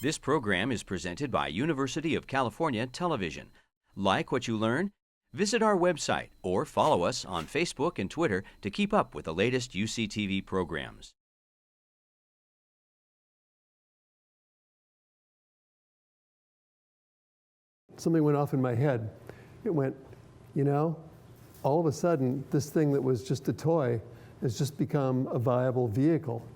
This program is presented by University of California Television. Like what you learn? Visit our website or follow us on Facebook and Twitter to keep up with the latest UCTV programs. Something went off in my head. It went, you know, all of a sudden, this thing that was just a toy has just become a viable vehicle.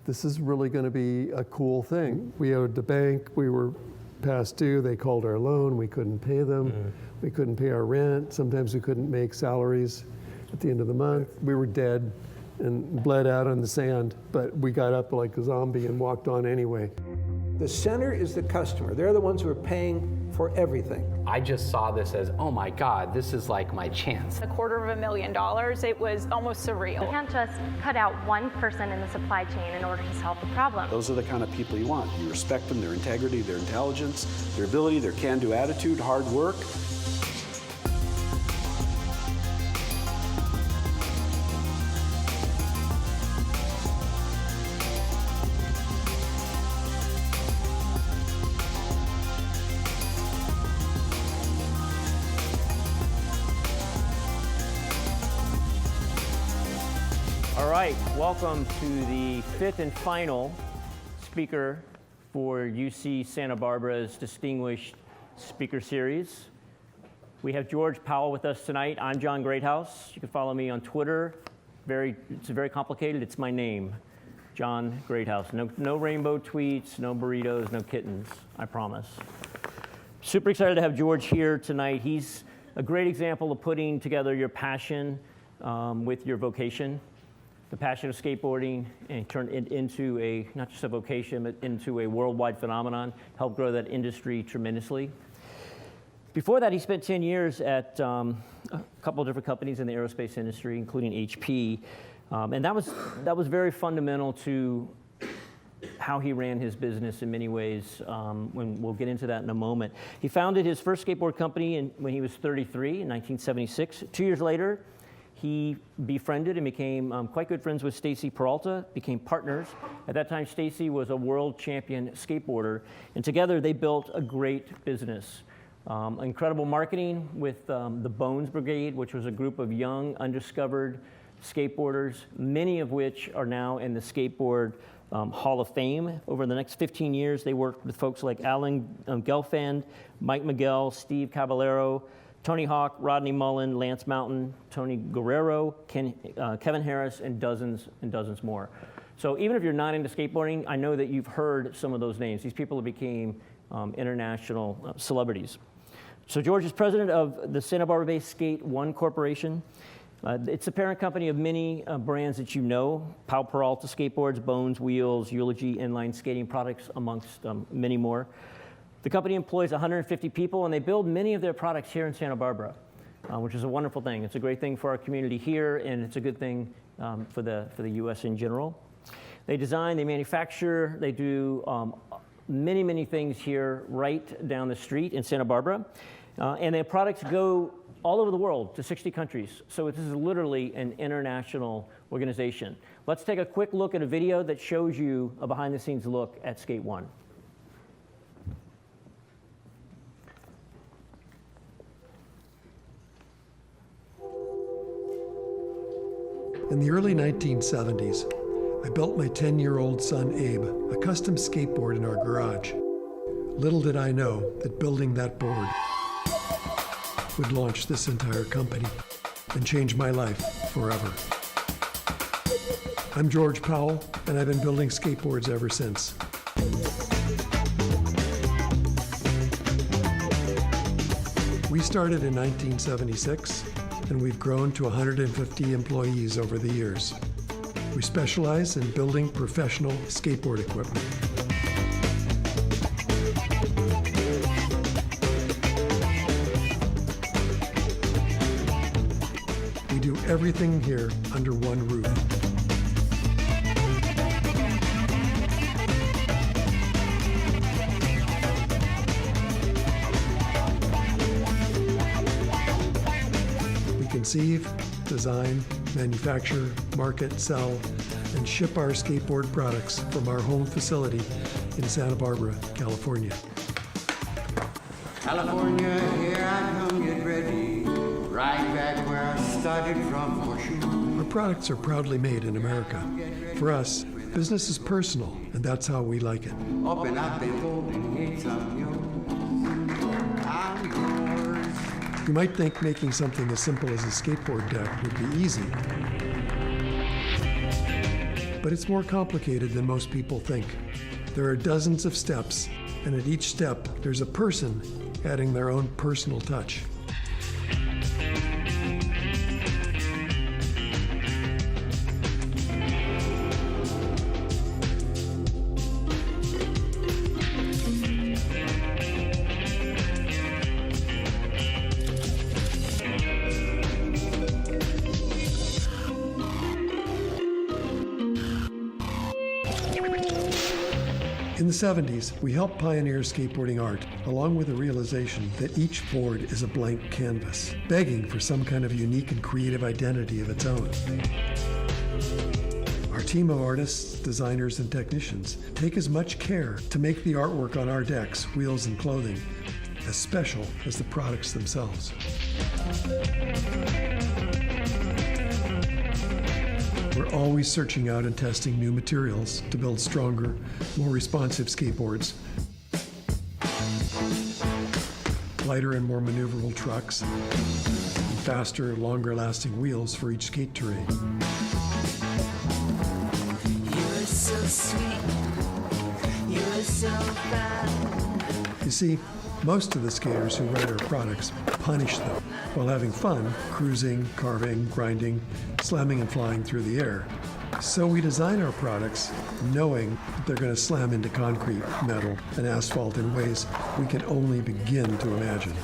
This is really going to be a cool thing. We owed the bank, we were past due, they called our loan, we couldn't pay them, we couldn't pay our rent, sometimes we couldn't make salaries at the end of the month. We were dead and bled out on the sand, but we got up like a zombie and walked on anyway. The center is the customer. They're the ones who are paying for everything. I just saw this as, oh my God, this is like my chance. $250,000, it was almost surreal. You can't just cut out one person in the supply chain in order to solve the problem. Those are the kind of people you want. You respect them, their integrity, their intelligence, their ability, their can-do attitude, hard work. All right, welcome to the fifth and final speaker for UC Santa Barbara's Distinguished Speaker Series. We have George Powell with us tonight. I'm John Greathouse. You can follow me on Twitter. It's very complicated. It's my name, John Greathouse. No rainbow tweets, no burritos, no kittens, I promise. Super excited to have George here tonight. He's a great example of putting together your passion with your vocation. The passion of skateboarding and turn it into not just a vocation, but into a worldwide phenomenon, helped grow that industry tremendously. Before that, he spent 10 years at a couple of different companies in the aerospace industry, including HP. And that was very fundamental to how he ran his business in many ways, when we'll get into that in a moment. He founded his first skateboard company when he was 33 in 1976. 2 years later, he befriended and became quite good friends with Stacy Peralta, became partners. At that time, Stacy was a world champion skateboarder, and together they built a great business. Incredible marketing with the Bones Brigade, which was a group of young, undiscovered skateboarders, many of which are now in the Skateboard Hall of Fame. Over the next 15 years, they worked with folks like Alan Gelfand, Mike Miguel, Steve Caballero, Tony Hawk, Rodney Mullen, Lance Mountain, Tony Guerrero, Kevin Harris, and dozens more. So even if you're not into skateboarding, I know that you've heard some of those names. These people became international celebrities. So George is president of the Santa Barbara-based Skate One Corporation. It's a parent company of many brands that you know: Powell Peralta Skateboards, Bones Wheels, Eulogy Inline Skating Products, amongst many more. The company employs 150 people, and they build many of their products here in Santa Barbara, which is a wonderful thing. It's a great thing for our community here, and it's a good thing for the U.S. in general. They design, they manufacture, they do many things here right down the street in Santa Barbara. And their products go all over the world to 60 countries. So this is literally an international organization. Let's take a quick look at a video that shows you a behind-the-scenes look at Skate One. In the early 1970s, I built my 10-year-old son Abe a custom skateboard in our garage. Little did I know that building that board would launch this entire company and change my life forever. I'm George Powell, and I've been building skateboards ever since. We started in 1976, and we've grown to 150 employees over the years. We specialize in building professional skateboard equipment. We do everything here under one roof. Conceive, design, manufacture, market, sell, and ship our skateboard products from our home facility in Santa Barbara, California. California, here I come, get ready. Right back where I started from for sure. Our products are proudly made in America. For us, business is personal, and that's how we like it. Up and I've been holding hates of yours. I'm yours. You might think making something as simple as a skateboard deck would be easy. But it's more complicated than most people think. There are dozens of steps, and at each step, there's a person adding their own personal touch. In the 70s, we helped pioneer skateboarding art, along with the realization that each board is a blank canvas, begging for some kind of unique and creative identity of its own. Our team of artists, designers, and technicians take as much care to make the artwork on our decks, wheels, and clothing as special as the products themselves. We're always searching out and testing new materials to build stronger, more responsive skateboards, lighter and more maneuverable trucks, and faster, longer-lasting wheels for each skate terrain. You're so sweet, you're so fine. You see, most of the skaters who ride our products punish them while having fun cruising, carving, grinding, slamming and flying through the air. So we design our products knowing that they're going to slam into concrete, metal, and asphalt in ways we can only begin to imagine.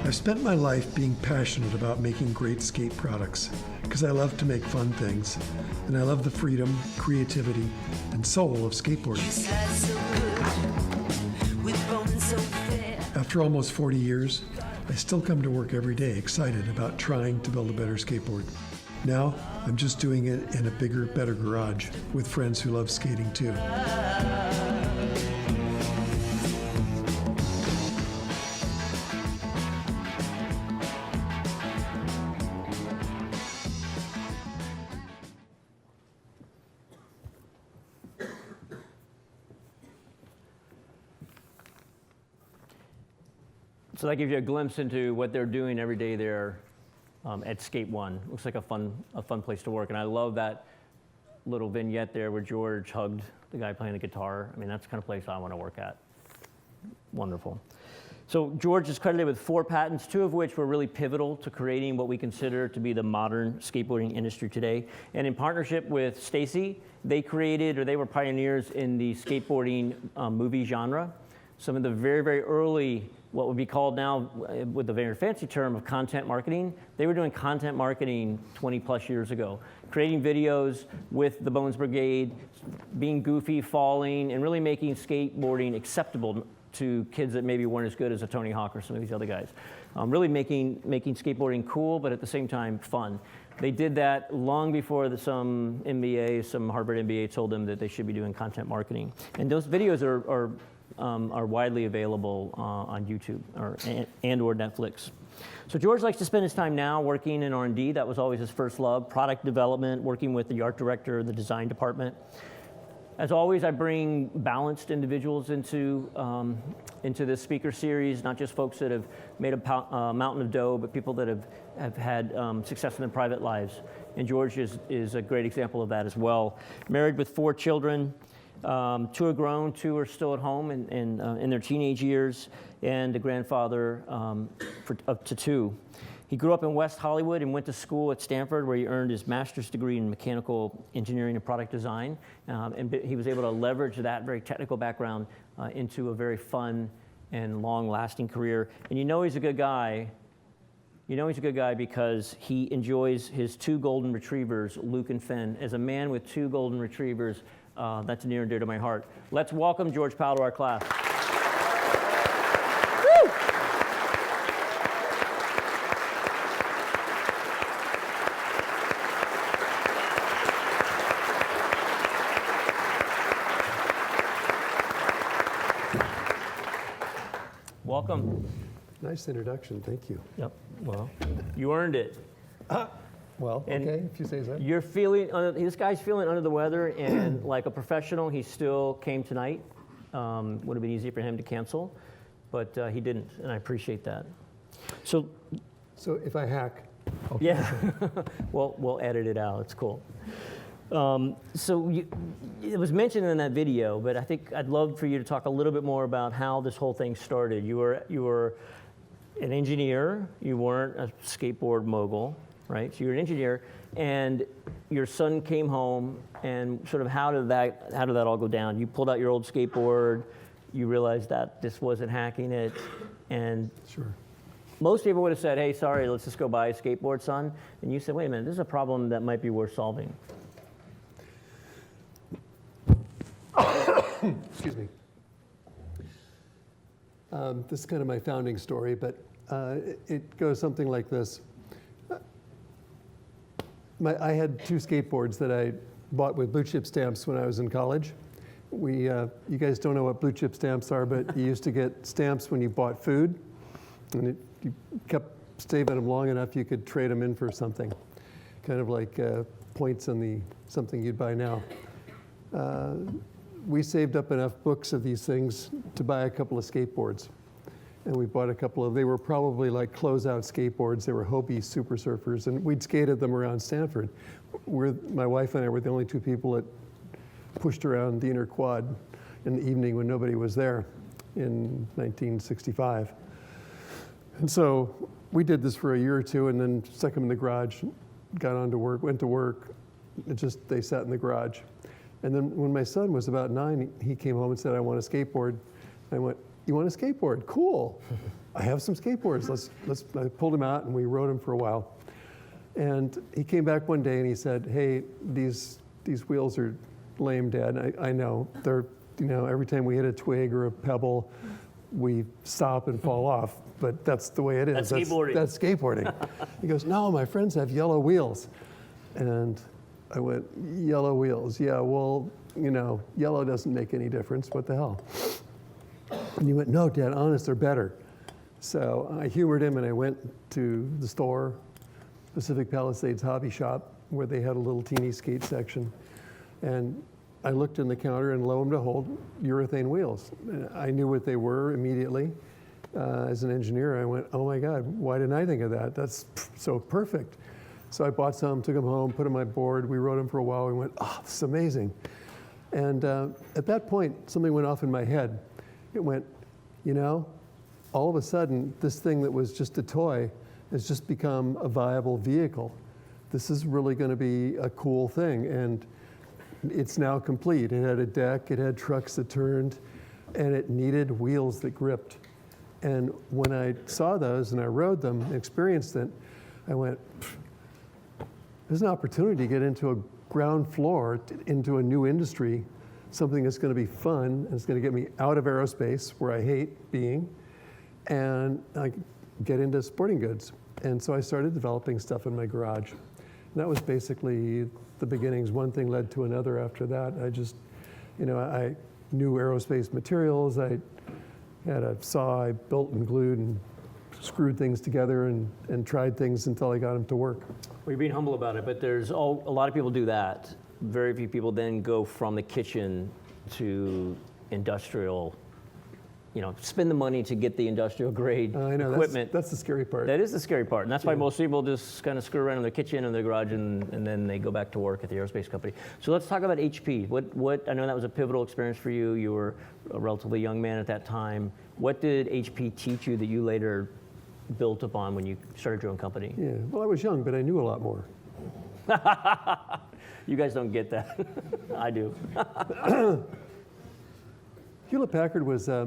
I've spent my life being passionate about making great skate products because I love to make fun things, and I love the freedom, creativity, and soul of skateboarding. After almost 40 years, I still come to work every day excited about trying to build a better skateboard. Now, I'm just doing it in a bigger, better garage with friends who love skating too. So that gives you a glimpse into what they're doing every day there at Skate One. Looks like a fun place to work. And I love that little vignette there where George hugged the guy playing the guitar. I mean, that's the kind of place I want to work at. Wonderful. So George is credited with 4 patents, 2 of which were really pivotal to creating what we consider to be the modern skateboarding industry today. And in partnership with Stacy, they were pioneers in the skateboarding movie genre. Some of the very, very early, what would be called now with the very fancy term of content marketing, they were doing content marketing 20 plus years ago, creating videos with the Bones Brigade, being goofy, falling, and really making skateboarding acceptable to kids that maybe weren't as good as a Tony Hawk or some of these other guys. Really making skateboarding cool, but at the same time fun. They did that long before some Harvard MBA told them that they should be doing content marketing. And those videos are widely available on YouTube or Netflix. So George likes to spend his time now working in R&D. That was always his first love. Product development, working with the art director, the design department. As always, I bring balanced individuals into this speaker series, not just folks that have made a mountain of dough, but people that have had success in their private lives. And George is a great example of that as well. Married with 4 children. 2 are grown, 2 are still at home in their teenage years, and a grandfather up to 2. He grew up in West Hollywood and went to school at Stanford, where he earned his master's degree in mechanical engineering and product design. And he was able to leverage that very technical background into a very fun and long-lasting career. And you know he's a good guy. You know he's a good guy because he enjoys his 2 golden retrievers, Luke and Finn. As a man with 2 golden retrievers, that's near and dear to my heart. Let's welcome George Powell to our class. welcome. Nice introduction, thank you. Yep. Well, you earned it. Well, And okay, if you say so. You're feeling, this guy's feeling under the weather, and like a professional, he still came tonight. Would have been easier for him to cancel, but he didn't, and I appreciate that. So if I hack, okay. yeah, we'll edit it out. It's cool. It was mentioned in that video, but I think I'd love for you to talk a little bit more about how this whole thing started. You were an engineer. You weren't a skateboard mogul, right? So you're an engineer, and your son came home, and sort of how did that all go down? You pulled out your old skateboard. You realized that this wasn't hacking it, and Sure. most people would have said, "Hey, sorry, let's just go buy a skateboard, son." And you said, "Wait a minute, this is a problem that might be worth solving." Excuse me. This is kind of my founding story, but it goes something like this. I had 2 skateboards that I bought with blue chip stamps when I was in college. You guys don't know what blue chip stamps are, but you used to get stamps when you bought food, and you kept saving them long enough you could trade them in for something, kind of like points on something you'd buy now. We saved up enough books of these things to buy a couple of skateboards. And we bought a couple of, they were probably like closeout skateboards. They were Hobie Super Surfers, and we'd skated them around Stanford. My wife and I were the only 2 people that pushed around the inner quad in the evening when nobody was there in 1965. And so we did this for a year or 2, and then stuck them in the garage, got on to work, went to work. They sat in the garage. And then when my son was about 9, he came home and said, "I want a skateboard." I went, "You want a skateboard? Cool. I have some skateboards. I pulled him out and we rode him for a while. And he came back one day and he said, "Hey, these wheels are lame, Dad. I know. They're, every time we hit a twig or a pebble, we stop and fall off. But that's the way it is. That's skateboarding." That's skateboarding. He goes, "No, my friends have yellow wheels." And I went, "Yellow wheels? Yeah, well, yellow doesn't make any difference. What the hell?" And he went, "No, Dad, honest, they're better." So I humored him and I went to the store, Pacific Palisades Hobby Shop, where they had a little teeny skate section. And I looked in the counter and lo and behold, urethane wheels. And I knew what they were immediately. As an engineer, I went, "Oh my God, why didn't I think of that? That's so perfect." So I bought some, took them home, put them on my board. We rode them for a while. We went, "Oh, this is amazing." And at that point, something went off in my head. It went, all of a sudden, this thing that was just a toy has just become a viable vehicle. This is really going to be a cool thing. And it's now complete. It had a deck, it had trucks that turned, and it needed wheels that gripped. And when I saw those and I rode them and experienced it, I went, there's an opportunity to get into a ground floor, into a new industry, something that's going to be fun, and it's going to get me out of aerospace, where I hate being, and I get into sporting goods. And so I started developing stuff in my garage. And that was basically the beginnings. One thing led to another after that. I just, I knew aerospace materials. I had a saw I built and glued and screwed things together and tried things until I got them to work. Well, you're being humble about it, but a lot of people do that. Very few people then go from the kitchen to industrial, spend the money to get the industrial grade equipment. That's the scary part. That is the scary part, and that's why most people just kind of screw around in their kitchen and their garage, and then they go back to work at the aerospace company. So let's talk about HP. What I know that was a pivotal experience for you. You were a relatively young man at that time. What did HP teach you that you later built upon when you started your own company? Yeah, well, I was young, but I knew a lot more. You guys don't get that. I do. Hewlett-Packard was, I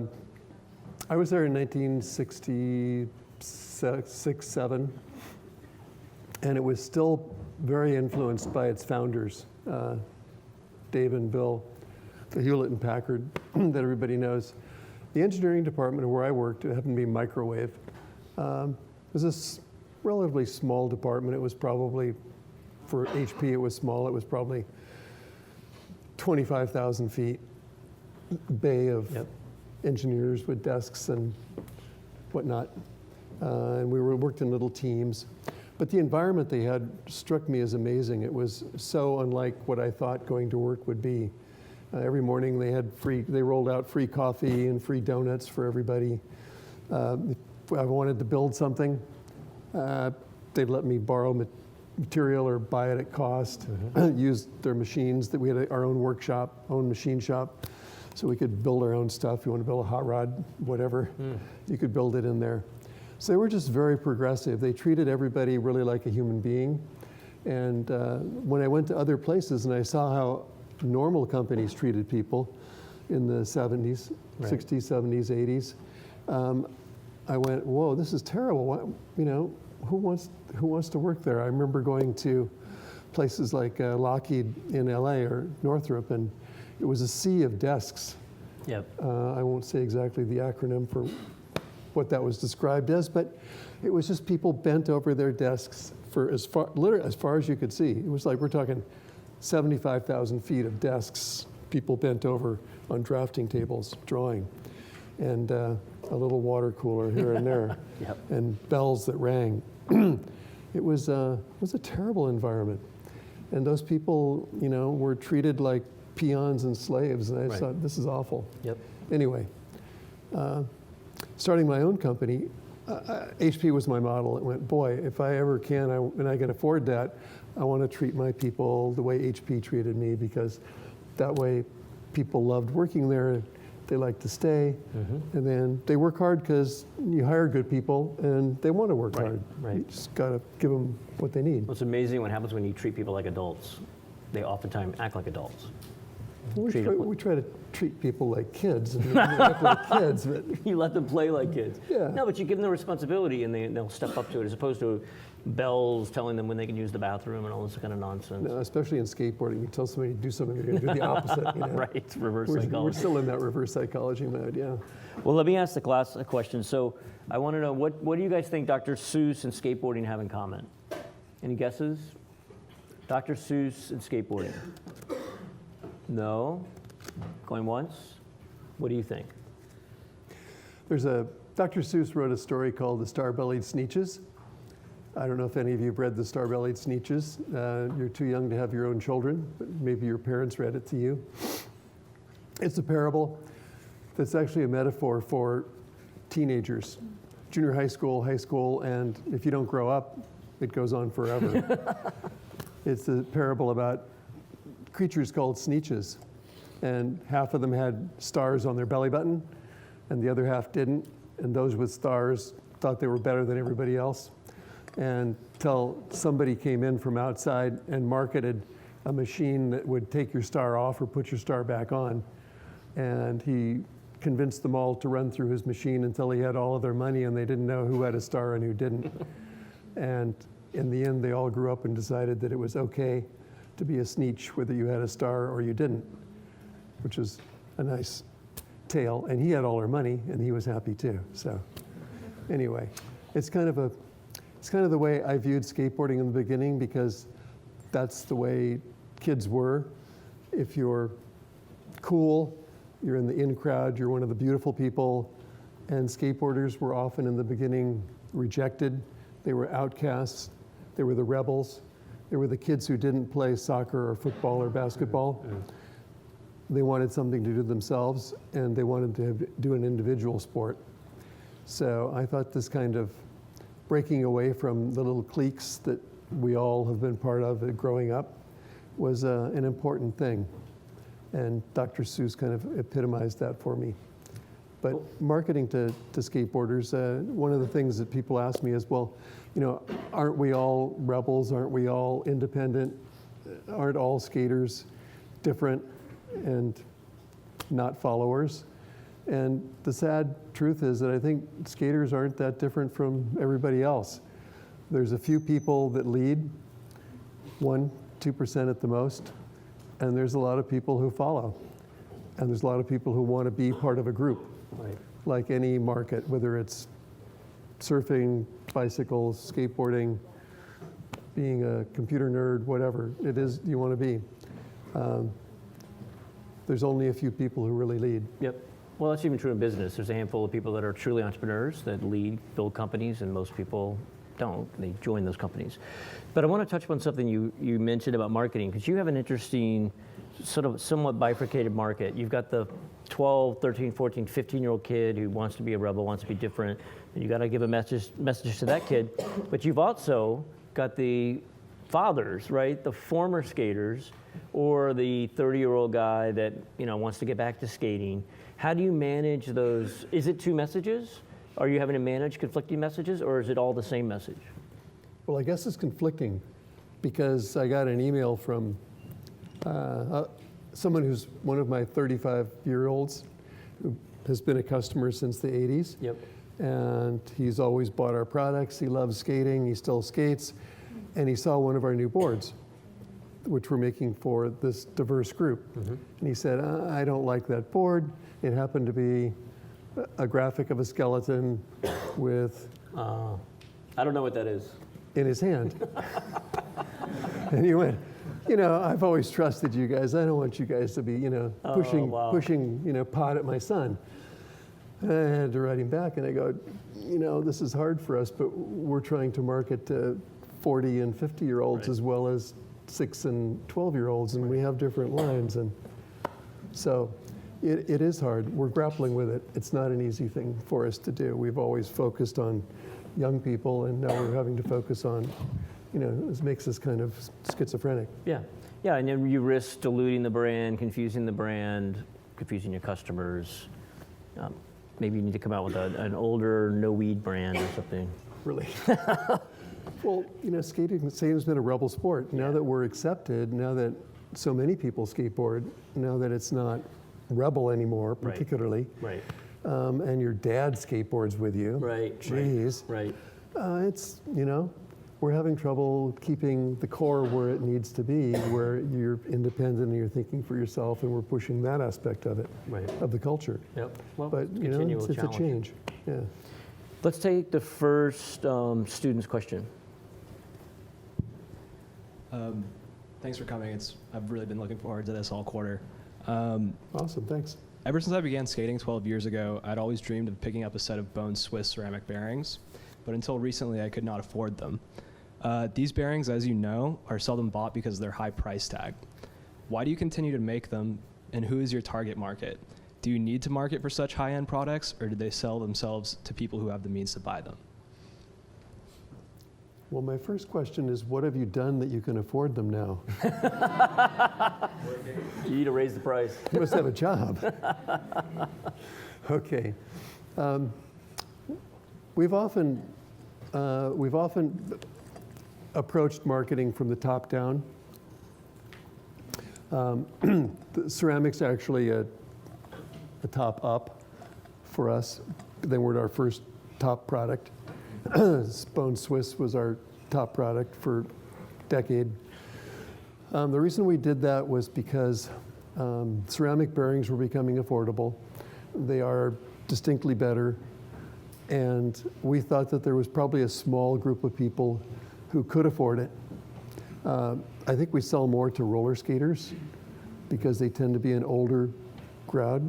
was there in 1966, 7, and it was still very influenced by its founders, Dave and Bill, the Hewlett and Packard that everybody knows. The engineering department where I worked, it happened to be microwave. It was a relatively small department. It was probably, for HP, it was small. It was probably 25,000 feet, bay of engineers with desks and whatnot. And we worked in little teams. But the environment they had struck me as amazing. It was so unlike what I thought going to work would be. Every morning they rolled out free coffee and free donuts for everybody. If I wanted to build something, they'd let me borrow material or buy it at cost, use their machines. That we had our own workshop, own machine shop, so we could build our own stuff. You want to build a hot rod, whatever, you could build it in there. So they were just very progressive. They treated everybody really like a human being. And when I went to other places and I saw how normal companies treated people in the 70s, 60s, 70s, 80s, I went, whoa, this is terrible. What, who wants to work there? I remember going to places like Lockheed in LA or Northrop, and it was a sea of desks. Yep. I won't say exactly the acronym for what that was described as, but it was just people bent over their desks for literally as far as you could see. It was like, we're talking 75,000 feet of desks, people bent over on drafting tables, drawing, and a little water cooler here and there, and bells that rang. It was a terrible environment. And those people, were treated like peons and slaves, and I thought, this is awful. Yep. Anyway, starting my own company, HP was my model. It went, boy, if I ever can, and I can afford that, I want to treat my people the way HP treated me, because that way people loved working there. They like to stay, and then they work hard because you hire good people and they want to work hard. Right. You just got to give them what they need. Well, it's amazing what happens when you treat people like adults. They oftentimes act like adults. We try to treat people like kids, and they act like kids, but You let them play like kids. Yeah. No, but you give them the responsibility and they'll step up to it, as opposed to bells telling them when they can use the bathroom and all this kind of nonsense. no, especially in skateboarding, you tell somebody to do something, you're going to do the opposite. Right, it's reverse We're psychology. still in that reverse psychology mode, yeah. Well, let me ask the class a question. So I want to know, what do you guys think Dr. Seuss and skateboarding have in common? Any guesses? Dr. Seuss and skateboarding? No? Going once? What do you think? Dr. Seuss wrote a story called The Star-Bellied Sneetches. I don't know if any of you have read The Star-Bellied Sneetches. You're too young to have your own children, but maybe your parents read it to you. It's a parable that's actually a metaphor for teenagers, junior high school, and if you don't grow up, it goes on forever. It's a parable about creatures called Sneetches, and half of them had stars on their belly button, and the other half didn't, and those with stars thought they were better than everybody else, until somebody came in from outside and marketed a machine that would take your star off or put your star back on, and he convinced them all to run through his machine until he had all of their money, and they didn't know who had a star and who didn't. And in the end, they all grew up and decided that it was okay to be a Sneetch, whether you had a star or you didn't, which is a nice tale. And he had all our money, and he was happy too. So anyway, it's kind of the way I viewed skateboarding in the beginning, because that's the way kids were. If you're cool, you're in the in crowd, you're one of the beautiful people, and skateboarders were often in the beginning rejected. They were outcasts. They were the rebels. They were the kids who didn't play soccer or football or basketball. They wanted something to do themselves, and they wanted to do an individual sport. So I thought this kind of breaking away from the little cliques that we all have been part of growing up was an important thing. And Dr. Seuss kind of epitomized that for me. But marketing to skateboarders, one of the things that people ask me is, well, aren't we all rebels? Aren't we all independent? Aren't all skaters different and not followers? And the sad truth is that I think skaters aren't that different from everybody else. There's a few people that lead, 1-2% at the most, and there's a lot of people who follow. And there's a lot of people who want to be part of a group. Right. Like any market, whether it's surfing, bicycles, skateboarding, being a computer nerd, whatever it is you want to be. There's only a few people who really lead. Yep. Well, that's even true in business. There's a handful of people that are truly entrepreneurs that lead, build companies, and most people don't. They join those companies. But I want to touch upon something you mentioned about marketing, because you have an interesting, sort of somewhat bifurcated market. You've got the 12, 13, 14, 15-year-old kid who wants to be a rebel, wants to be different, and you got to give a message to that kid. But you've also got the fathers, right? The former skaters, or the 30-year-old guy that wants to get back to skating. How do you manage those? Is it two messages? Are you having to manage conflicting messages, or is it all the same message? Well, I guess it's conflicting, because I got an email from someone who's one of my 35-year-olds who has been a customer since the 80s. Yep. And he's always bought our products. He loves skating. He still skates. And he saw one of our new boards, which we're making for this diverse group. And he said, I don't like that board. It happened to be a graphic of a skeleton with I don't know what that is. in his hand. And he went, I've always trusted you guys. I don't want you guys to be, pushing, pot at my son. And I had to write him back, and I go, this is hard for us, but we're trying to market to 40 and 50-year-olds as well as 6 and 12-year-olds, and we have different lines. And so it is hard. We're grappling with it. It's not an easy thing for us to do. We've always focused on young people, and now we're having to focus on, it makes us kind of schizophrenic. Yeah, and then you risk diluting the brand, confusing your customers. Maybe you need to come out with an older, no-weed brand or something. Really? Well, skating's been a rebel sport. Now that we're accepted, now that so many people skateboard, now that it's not rebel anymore, particularly. Right. And your dad skateboards with you. Right. Jeez. Right. It's, we're having trouble keeping the core where it needs to be, where you're independent and you're thinking for yourself, and we're pushing that aspect of it, of the culture. Yep. Well, But, it's a change. Yeah. Let's take the first student's question. Thanks for coming. I've really been looking forward to this all quarter. Awesome, thanks. Ever since I began skating 12 years ago, I'd always dreamed of picking up a set of Bone Swiss ceramic bearings, but until recently I could not afford them. These bearings, as you know, are seldom bought because of their high price tag. Why do you continue to make them, and who is your target market? Do you need to market for such high-end products, or do they sell themselves to people who have the means to buy them? Well, my first question is, what have you done that you can afford them now? You need to raise the price. You must have a job. Okay. We've often approached marketing from the top down. The ceramics are actually a top up for us. They weren't our first top product. Bone Swiss was our top product for a decade. The reason we did that was because ceramic bearings were becoming affordable. They are distinctly better, and we thought that there was probably a small group of people who could afford it. I think we sell more to roller skaters because they tend to be an older crowd,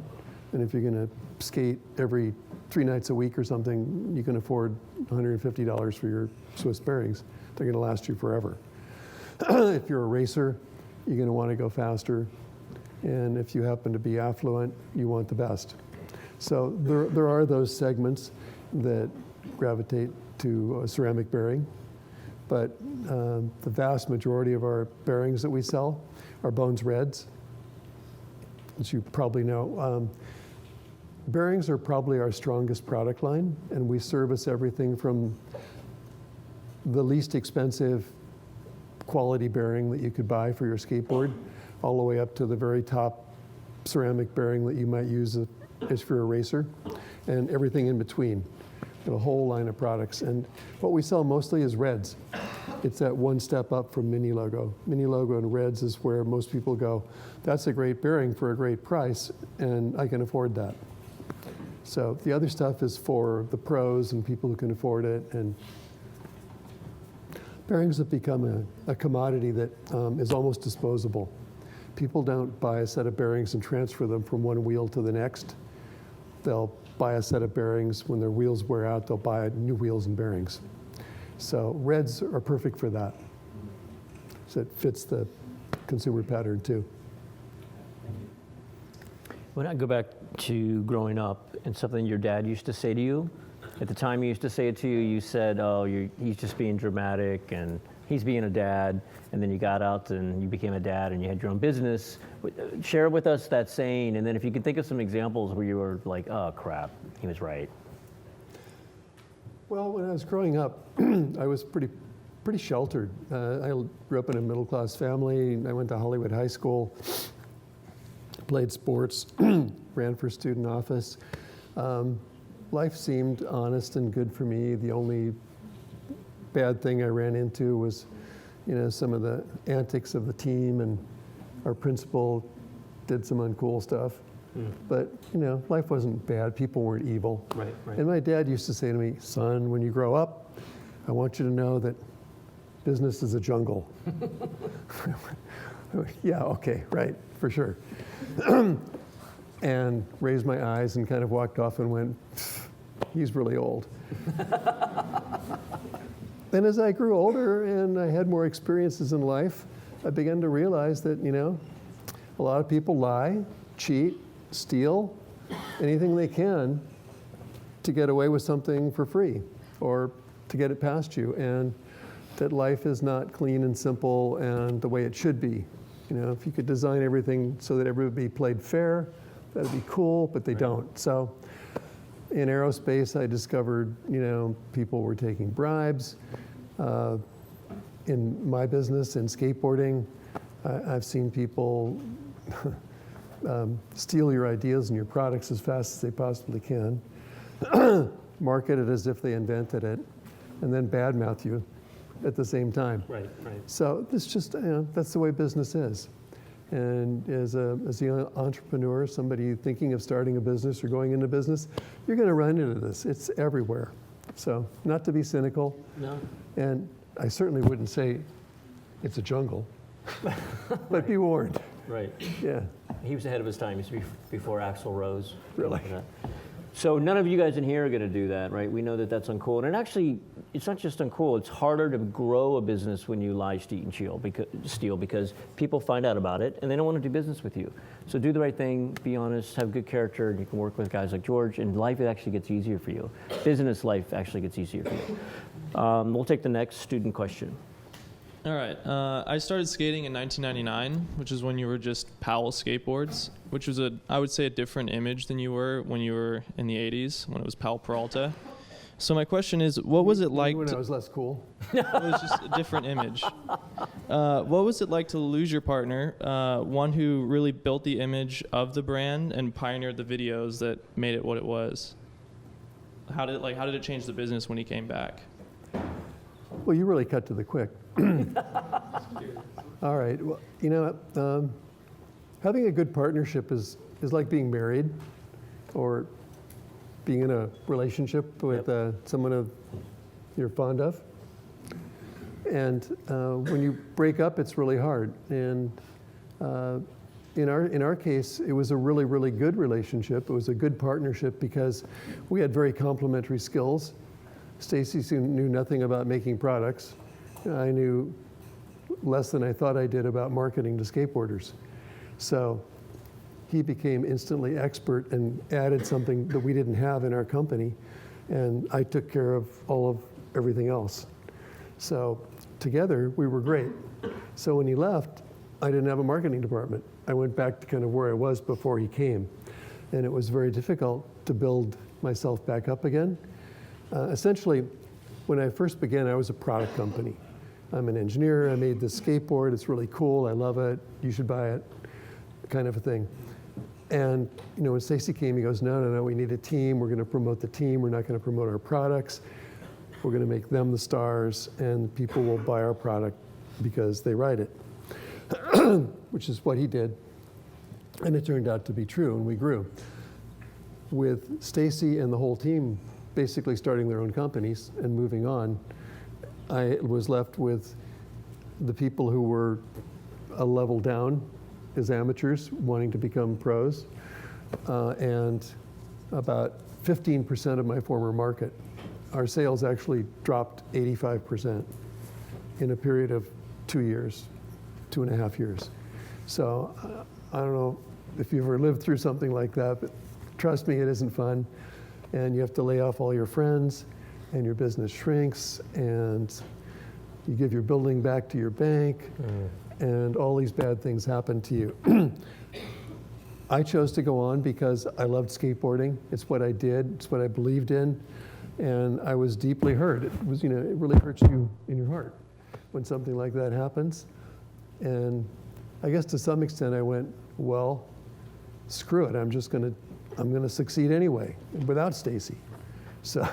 and if you're going to skate every 3 nights a week or something, you can afford $150 for your Swiss bearings. They're going to last you forever. If you're a racer, you're going to want to go faster. And if you happen to be affluent, you want the best. So there are those segments that gravitate to a ceramic bearing. But the vast majority of our bearings that we sell are Bones Reds, as you probably know. Bearings are probably our strongest product line, and we service everything from the least expensive quality bearing that you could buy for your skateboard, all the way up to the very top ceramic bearing that you might use as for a racer, and everything in between. A whole line of products. And what we sell mostly is Reds. It's that one step up from Mini Logo. Mini Logo and Reds is where most people go, that's a great bearing for a great price, and I can afford that. So the other stuff is for the pros and people who can afford it. And bearings have become a commodity that is almost disposable. People don't buy a set of bearings and transfer them from one wheel to the next. they'll buy a set of bearings. When their wheels wear out, they'll buy new wheels and bearings. So reds are perfect for that. So it fits the consumer pattern too. When I go back to growing up and something your dad used to say to you, at the time he used to say it to you, you said, oh, he's just being dramatic and he's being a dad. And then you got out and you became a dad and you had your own business. Share with us that saying, and then if you can think of some examples where you were like, oh crap, he was right. Well, when I was growing up, I was pretty sheltered. I grew up in a middle-class family. I went to Hollywood High School, played sports, ran for student office. Life seemed honest and good for me. The only bad thing I ran into was, some of the antics of the team, and our principal did some uncool stuff. But, life wasn't bad. People weren't evil. Right. And my dad used to say to me, son, when you grow up, I want you to know that business is a jungle. Yeah, okay, right, for sure. And raised my eyes and kind of walked off and went, he's really old. Then as I grew older and I had more experiences in life, I began to realize that, a lot of people lie, cheat, steal, anything they can to get away with something for free or to get it past you, and that life is not clean and simple and the way it should be. If you could design everything so that everybody played fair, that'd be cool, but they don't. So in aerospace, I discovered, people were taking bribes. In my business, in skateboarding, I've seen people steal your ideas and your products as fast as they possibly can, market it as if they invented it, and then badmouth you at the same time. Right. So this just, that's the way business is. And as a young entrepreneur, somebody thinking of starting a business or going into business, you're going to run into this. It's everywhere. So not to be cynical. No. And I certainly wouldn't say it's a jungle, but be warned. Right. Yeah. He was ahead of his time. He was before Axl Rose. Really? So none of you guys in here are going to do that, right? We know that that's uncool. And actually, it's not just uncool. It's harder to grow a business when you lie, cheat, and steal because people find out about it and they don't want to do business with you. So do the right thing, be honest, have good character, and you can work with guys like George, and life actually gets easier for you. Business life actually gets easier for you. We'll take the next student question. All right. I started skating in 1999, which is when you were just Powell skateboards, which was I would say, a different image than you were when you were in the 80s, when it was Powell Peralta. So my question is, what was it like when I was less cool? It was just a different image. What was it like to lose your partner, one who really built the image of the brand and pioneered the videos that made it what it was? How did it change the business when he came back? Well, you really cut to the quick. All right. Well, having a good partnership is like being married or being in a relationship with someone you're fond of. And when you break up, it's really hard. And in our case, it was a really, really good relationship. It was a good partnership because we had very complementary skills. Stacy knew nothing about making products. I knew less than I thought I did about marketing to skateboarders. So he became instantly expert and added something that we didn't have in our company. And I took care of everything else. So together, we were great. So when he left, I didn't have a marketing department. I went back to kind of where I was before he came. And it was very difficult to build myself back up again. Essentially, when I first began, I was a product company. I'm an engineer. I made this skateboard. It's really cool. I love it. You should buy it, kind of a thing. And when Stacy came, he goes, no, we need a team. We're going to promote the team. We're not going to promote our products. We're going to make them the stars, and people will buy our product because they write it, which is what he did. And it turned out to be true, and we grew. With Stacy and the whole team basically starting their own companies and moving on, I was left with the people who were a level down as amateurs wanting to become pros. And about 15% of my former market. Our sales actually dropped 85% in a period of 2 years, 2.5 years. So I don't know if you've ever lived through something like that, but trust me, it isn't fun. And you have to lay off all your friends, and your business shrinks, and you give your building back to your bank, and all these bad things happen to you. I chose to go on because I loved skateboarding. It's what I did. It's what I believed in. And I was deeply hurt. It was, it really hurts you in your heart when something like that happens. And I guess to some extent I went, well, screw it. I'm going to succeed anyway without Stacy. So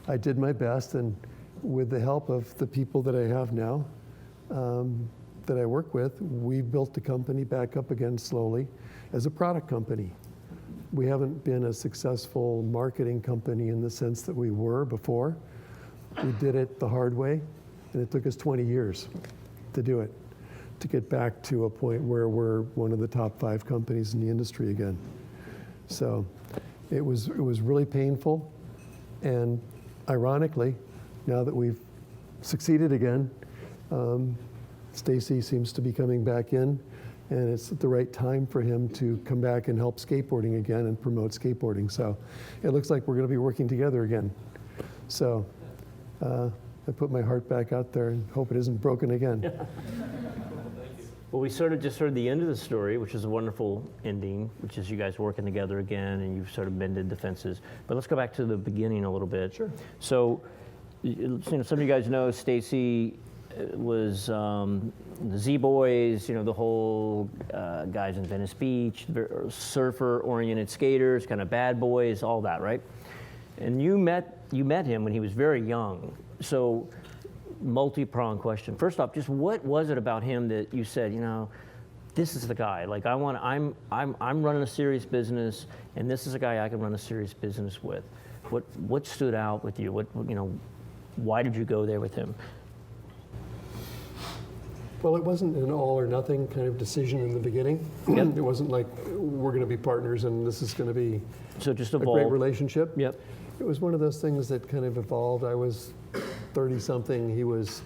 I did my best, and with the help of the people that I have now, that I work with, we built the company back up again slowly as a product company. We haven't been a successful marketing company in the sense that we were before. We did it the hard way, and it took us 20 years to do it, to get back to a point where we're one of the top 5 companies in the industry again. So it was really painful, and ironically, now that we've succeeded again, Stacy seems to be coming back in, and it's the right time for him to come back and help skateboarding again and promote skateboarding. So it looks like we're going to be working together again. So I put my heart back out there and hope it isn't broken again. Well, we sort of just heard the end of the story, which is a wonderful ending, which is you guys working together again, and you've sort of mended the fences. But let's go back to the beginning a little bit. Sure. So, some of you guys know Stacy was the Z-Boys, the whole guys in Venice Beach, surfer-oriented skaters, kind of bad boys, all that, right? And you met him when he was very young. So, multi-pronged question. First off, just what was it about him that you said, this is the guy? Like I'm running a serious business, and this is a guy I can run a serious business with. What stood out with you? Why did you go there with him? Well, it wasn't an all or nothing kind of decision in the beginning. Yep. It wasn't like we're going to be partners and this is going to be just a great relationship. Yep. It was one of those things that kind of evolved. I was 30-something, he was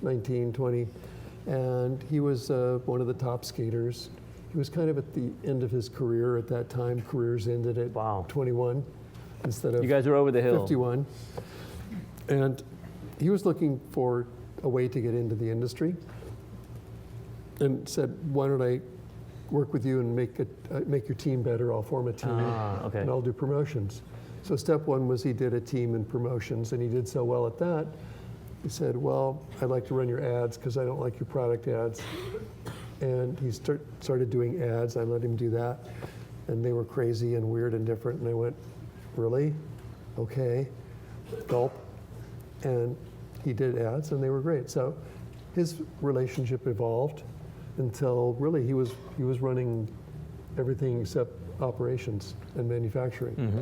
19, 20, and he was one of the top skaters. He was kind of at the end of his career at that time. Careers ended at 21 instead of you guys were over the hill. 51. And he was looking for a way to get into the industry and said, why don't I work with you and make your team better? I'll form a team and I'll do promotions. So step one was he did a team in promotions, and he did so well at that, he said, well, I'd like to run your ads because I don't like your product ads. And he started doing ads. I let him do that. And they were crazy and weird and different. And I went, really? Okay. Gulp. And he did ads, and they were great. So his relationship evolved until really he was running everything except operations and manufacturing. Mm-hmm.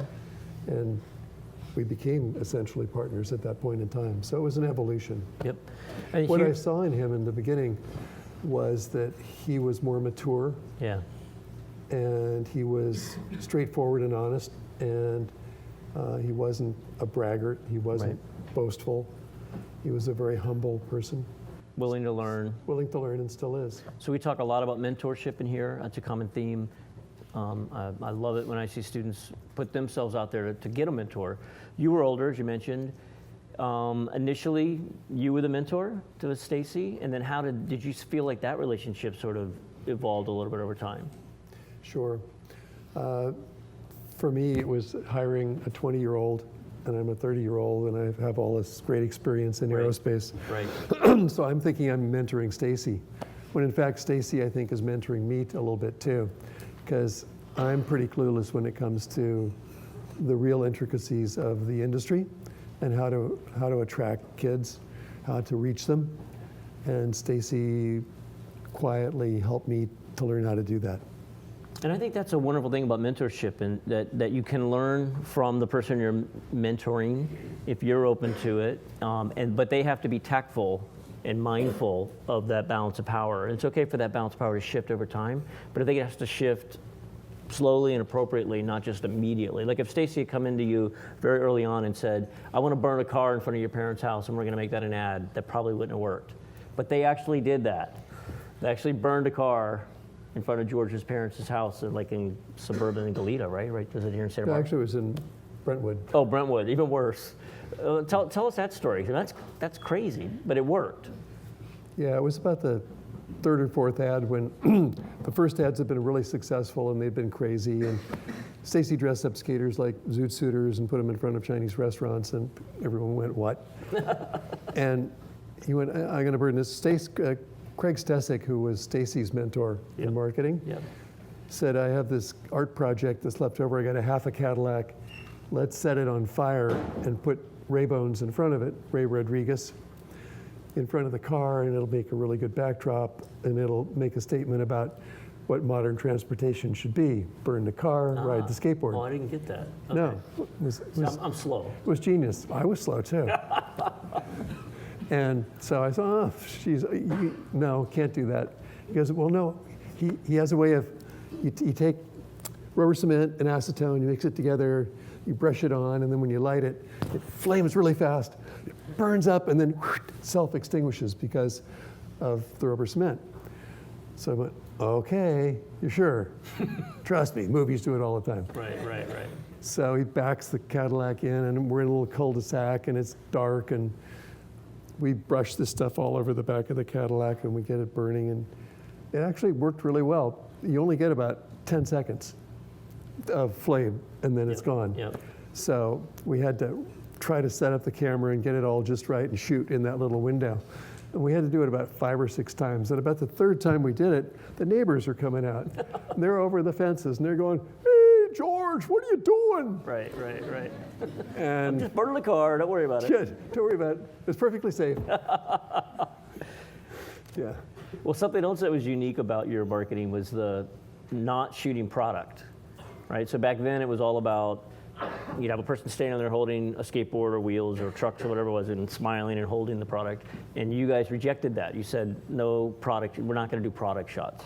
And we became essentially partners at that point in time. So it was an evolution. Yep. What I saw in him in the beginning was that he was more mature. Yeah. And he was straightforward and honest, and he wasn't a braggart. He wasn't boastful. He was a very humble person. Willing to learn. Willing to learn, and still is. So we talk a lot about mentorship in here. That's a common theme. I love it when I see students put themselves out there to get a mentor. You were older, as you mentioned. Initially, you were the mentor to Stacy, and then how did you feel like that relationship sort of evolved a little bit over time? Sure. For me, it was hiring a 20-year-old, and I'm a 30-year-old, and I have all this great experience in aerospace. Right. So I'm thinking I'm mentoring Stacy, when in fact Stacy, I think, is mentoring me a little bit too, because I'm pretty clueless when it comes to the real intricacies of the industry and how to attract kids, how to reach them. And Stacy quietly helped me to learn how to do that. And I think that's a wonderful thing about mentorship, and that you can learn from the person you're mentoring if you're open to it. But they have to be tactful and mindful of that balance of power. And it's okay for that balance of power to shift over time, but I think it has to shift slowly and appropriately, not just immediately. Like if Stacy had come into you very early on and said, I want to burn a car in front of your parents' house and we're going to make that an ad, that probably wouldn't have worked. But they actually did that. They actually burned a car in front of George's parents' house, like in suburban Goleta, right? Right? Is it here in Santa Barbara? Actually, it was in Brentwood. Oh, Brentwood, even worse. Tell us that story. That's crazy, but it worked. Yeah, it was about the third or fourth ad when the first ads had been really successful and they'd been crazy. And Stacy dressed up skaters like zoot suiters and put them in front of Chinese restaurants, and everyone went, what? And he went, I'm going to burn this. Craig Stesick, who was Stacy's mentor in marketing, said, I have this art project that's left over. I got a half a Cadillac. Let's set it on fire and put Ray Bones in front of it, Ray Rodriguez, in front of the car, and it'll make a really good backdrop, and it'll make a statement about what modern transportation should be. Burn the car, ride the skateboard. Oh, I didn't get that. Okay. No. I'm slow. It was genius. I was slow too. And so I thought, no, can't do that. He goes, well, no. He has a way of, you take rubber cement and acetone, you mix it together, you brush it on, and then when you light it, it flames really fast, it burns up, and then self-extinguishes because of the rubber cement. So I went, okay, you're sure? Trust me, movies do it all the time. Right. So he backs the Cadillac in, and we're in a little cul-de-sac, and it's dark, and we brush this stuff all over the back of the Cadillac, and we get it burning, and it actually worked really well. You only get about 10 seconds of flame, and then it's gone. So we had to try to set up the camera and get it all just right and shoot in that little window. And we had to do it about 5 or 6 times. And about the third time we did it, the neighbors are coming out. And they're over the fences, and they're going, hey, George, what are you doing? Right. And I'm just burning the car, don't worry about it. Good, don't worry about it. It's perfectly safe. Yeah. Well, something else that was unique about your marketing was the not shooting product, right? So back then it was all about, you'd have a person standing there holding a skateboard or wheels or trucks or whatever it was and smiling and holding the product. And you guys rejected that. You said, no product, we're not going to do product shots.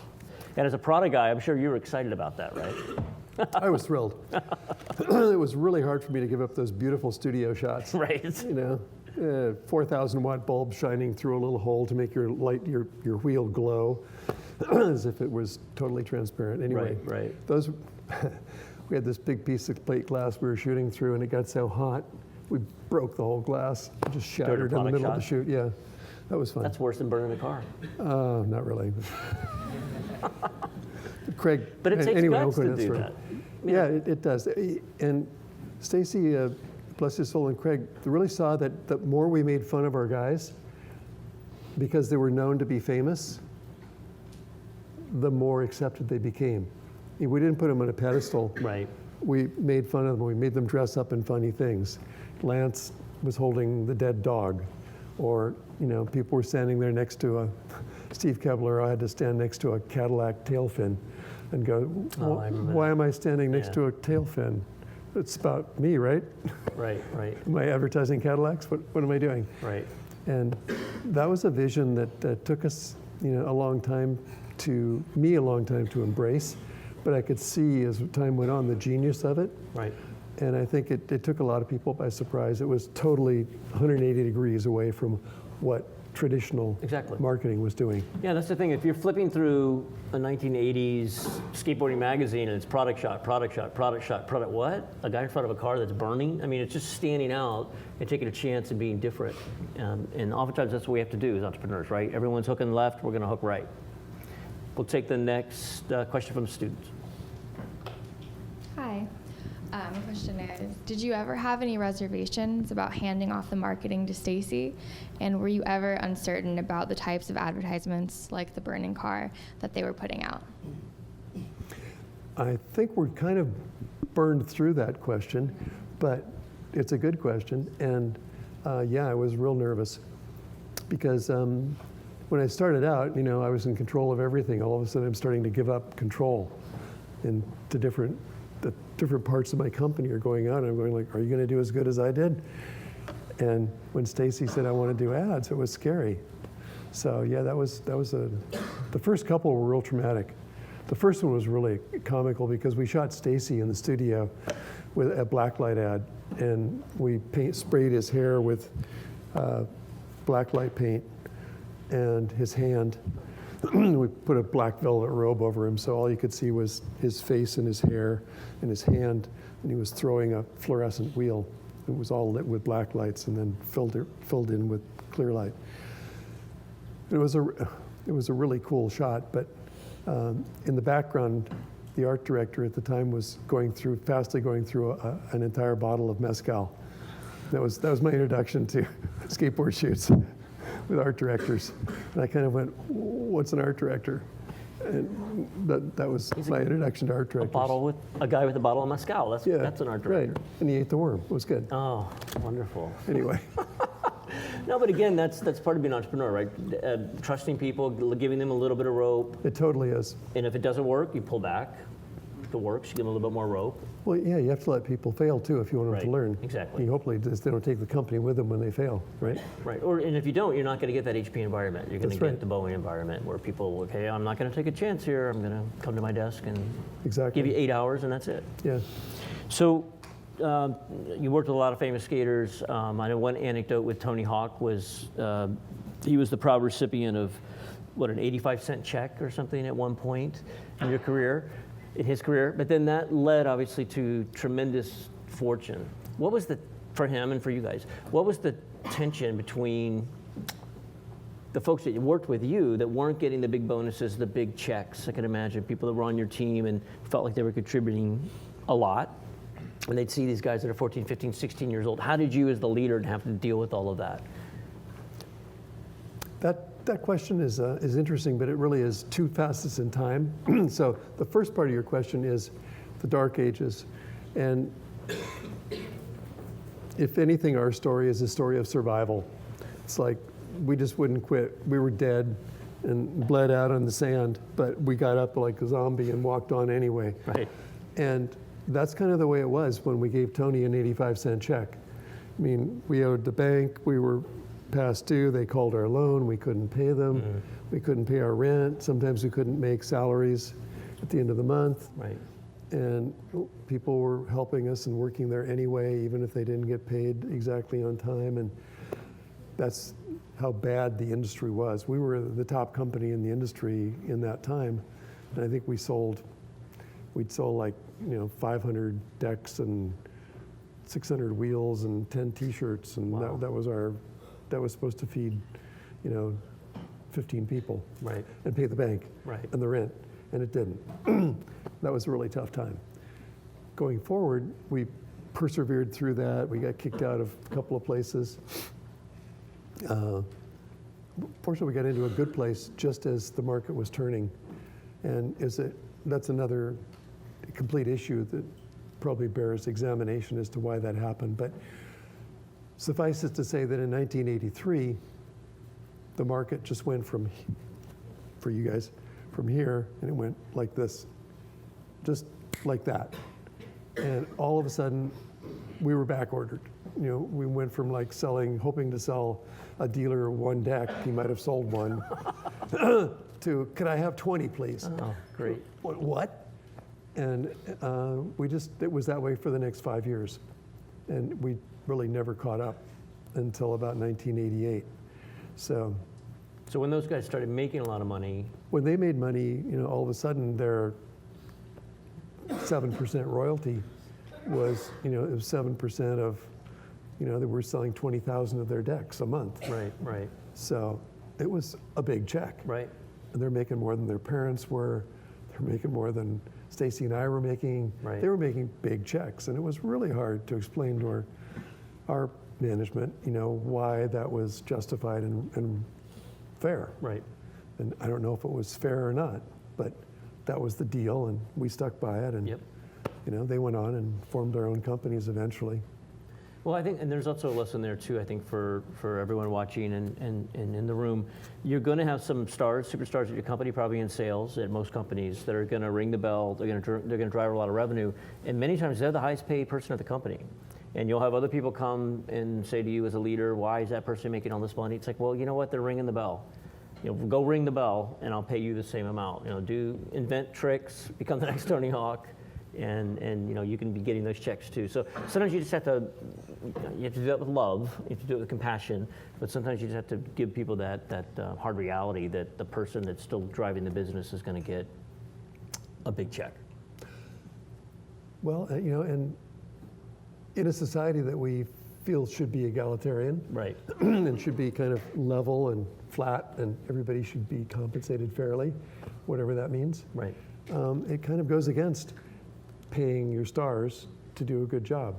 And as a product guy, I'm sure you were excited about that, right? I was thrilled. It was really hard for me to give up those beautiful studio shots. Right. 4,000 watt bulb shining through a little hole to make your wheel glow as if it was totally transparent. Anyway, right. Those, we had this big piece of plate glass we were shooting through, and it got so hot, we broke the whole glass. It just shattered in the middle of the shoot. Yeah, that was fun. That's worse than burning a car. Not really. Craig, but it takes guts to do that. Yeah, it does. And Stacy, bless his soul, and Craig, they really saw that the more we made fun of our guys, because they were known to be famous, the more accepted they became. We didn't put them on a pedestal. Right. We made fun of them. We made them dress up in funny things. Lance was holding the dead dog, or people were standing there next to Steve Kebler. I had to stand next to a Cadillac tail fin and go, why am I standing next to a tail fin? It's about me, right? Right. Am I advertising Cadillacs? What am I doing? Right. And that was a vision that took us, a long time to embrace. But I could see as time went on the genius of it. Right. And I think it took a lot of people by surprise. It was totally 180 degrees away from what traditional marketing was doing. Yeah, that's the thing. If you're flipping through a 1980s skateboarding magazine and it's product shot, what? A guy in front of a car that's burning? I mean, it's just standing out and taking a chance and being different. And oftentimes that's what we have to do as entrepreneurs, right? Everyone's hooking left, we're going to hook right. We'll take the next question from the students. Hi. My question is, did you ever have any reservations about handing off the marketing to Stacy? And were you ever uncertain about the types of advertisements, like the burning car, that they were putting out? I think we're kind of burned through that question, but it's a good question. And I was real nervous because when I started out, I was in control of everything. All of a sudden, I'm starting to give up control into the different parts of my company are going on. I'm going like, are you going to do as good as I did? And when Stacy said I want to do ads, it was scary. So yeah, that was the first couple were real traumatic. The first one was really comical because we shot Stacy in the studio with a blacklight ad, and we sprayed his hair with blacklight paint and his hand. We put a black velvet robe over him, so all you could see was his face and his hair and his hand, and he was throwing a fluorescent wheel. It was all lit with black lights and then filled in with clear light. It was a really cool shot, but in the background, the art director at the time was fastly going through an entire bottle of mezcal. That was my introduction to skateboard shoots with art directors. And I kind of went, what's an art director? And that was my introduction to art directors. A guy with a bottle of mezcal. That's an art director. Right, and he ate the worm. It was good. Oh, wonderful. Anyway. No, but again, that's part of being an entrepreneur, right? Trusting people, giving them a little bit of rope. It totally is. And if it doesn't work, you pull back. If it works, you give them a little bit more rope. Well, yeah, you have to let people fail too if you want them to learn. Exactly. Hopefully they don't take the company with them when they fail, right? Right. And if you don't, you're not going to get that HP environment. You're going to get the Boeing environment where people, okay, I'm not going to take a chance here. I'm going to come to my desk and give you 8 hours, and that's it. Yeah. So you worked with a lot of famous skaters. I know one anecdote with Tony Hawk was he was the proud recipient of, an 85-cent check or something at one point in his career. But then that led, obviously, to tremendous fortune. What was for him and for you guys, what was the tension between the folks that worked with you that weren't getting the big bonuses, the big checks? I can imagine people that were on your team and felt like they were contributing a lot, and they'd see these guys that are 14, 15, 16 years old. How did you as the leader have to deal with all of that? That question is interesting, but it really is two facets in time. So the first part of your question is the dark ages. And if anything, our story is a story of survival. It's like we just wouldn't quit. We were dead and bled out on the sand, but we got up like a zombie and walked on anyway. Right. And that's kind of the way it was when we gave Tony an 85-cent check. I mean, we owed the bank, we were past due, they called our loan, we couldn't pay them, we couldn't pay our rent, sometimes we couldn't make salaries at the end of the month. Right. And people were helping us and working there anyway, even if they didn't get paid exactly on time. And that's how bad the industry was. We were the top company in the industry in that time. And I think we'd sold like, 500 decks and 600 wheels and 10 t-shirts. And wow. that was supposed to feed, 15 people. Right. And pay the bank. Right. And the rent. And it didn't. That was a really tough time. Going forward, we persevered through that. We got kicked out of a couple of places. Fortunately, we got into a good place just as the market was turning. And that's another complete issue that probably bears examination as to why that happened. But suffice it to say that in 1983, the market just went from here, and it went like this, just like that. And all of a sudden, we were back ordered. We went from like hoping to sell a dealer one deck, he might have sold one, to, could I have 20, please? Oh, great. What? And it was that way for the next 5 years. And we really never caught up until about 1988. So when those guys started making a lot of money. When they made money, all of a sudden their 7% royalty was, it was 7% of, they were selling 20,000 of their decks a month. Right, right. So it was a big check. Right. And they're making more than their parents were. They're making more than Stacy and I were making. Right. They were making big checks. And it was really hard to explain to our management, why that was justified and fair. Right. And I don't know if it was fair or not, but that was the deal, and we stuck by it. And they went on and formed their own companies eventually. Well, I think, and there's also a lesson there too, I think, for everyone watching and in the room. You're going to have some superstars at your company, probably in sales at most companies, that are going to ring the bell. They're going to drive a lot of revenue, and many times they're the highest paid person at the company. And you'll have other people come and say to you as a leader, why is that person making all this money? It's like, well, you know what? They're ringing the bell. go ring the bell and I'll pay you the same amount. Invent tricks, become the next Tony Hawk, and you can be getting those checks too. So sometimes you just have to, do that with love, you have to do it with compassion, but sometimes you just have to give people that hard reality that the person that's still driving the business is going to get a big check. Well, and in a society that we feel should be egalitarian, right, and should be kind of level and flat, and everybody should be compensated fairly, whatever that means. Right. It kind of goes against paying your stars to do a good job.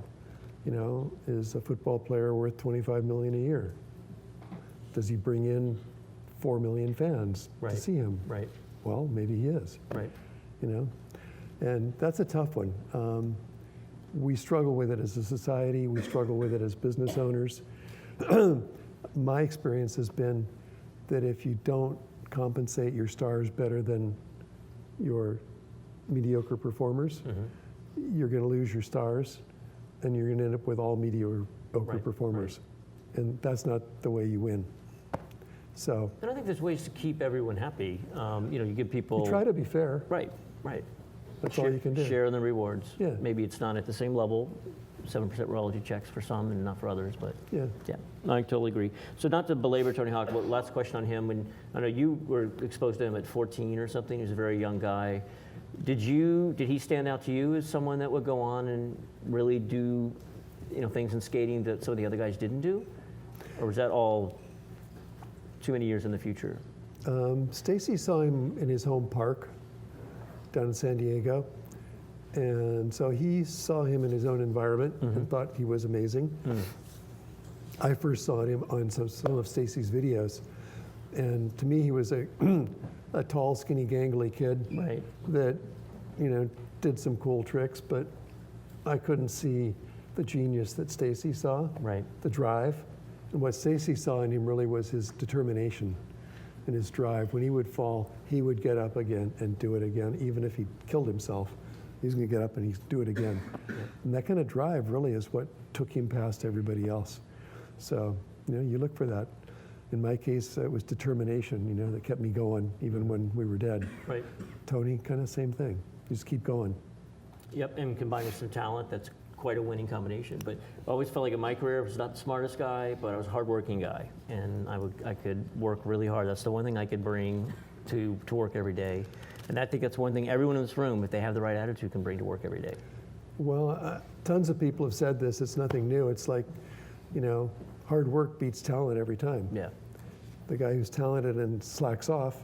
Is a football player worth $25 million a year? Does he bring in 4 million fans to see him? Right. Well, maybe he is. Right. And that's a tough one. We struggle with it as a society. We struggle with it as business owners. My experience has been that if you don't compensate your stars better than your mediocre performers, you're going to lose your stars, and you're going to end up with all mediocre performers. And that's not the way you win. So. And I think there's ways to keep everyone happy. You give people. You try to be fair. Right. That's all you can do. Share in the rewards. Yeah. Maybe it's not at the same level, 7% royalty checks for some and not for others, but yeah, I totally agree. So not to belabor Tony Hawk, but last question on him. When I know you were exposed to him at 14 or something, he was a very young guy. Did he stand out to you as someone that would go on and really do, things in skating that some of the other guys didn't do, or was that all too many years in the future? Stacy saw him in his home park down in San Diego. And so he saw him in his own environment and thought he was amazing. I first saw him on some of Stacy's videos. And to me, he was a tall, skinny, gangly kid that, did some cool tricks, but I couldn't see the genius that Stacy saw, the drive. And what Stacy saw in him really was his determination and his drive. When he would fall, he would get up again and do it again, even if he killed himself. He's going to get up and he's do it again. And that kind of drive really is what took him past everybody else. So, you look for that. In my case, it was determination, that kept me going even when we were dead. Right. Tony, kind of same thing. You just keep going. Yep, and combined with some talent, that's quite a winning combination. But I always felt like in my career, I was not the smartest guy, but I was a hardworking guy. And I could work really hard. That's the one thing I could bring to work every day. And I think that's one thing everyone in this room, if they have the right attitude, can bring to work every day. Well, tons of people have said this. It's nothing new. It's like, hard work beats talent every time. Yeah. The guy who's talented and slacks off,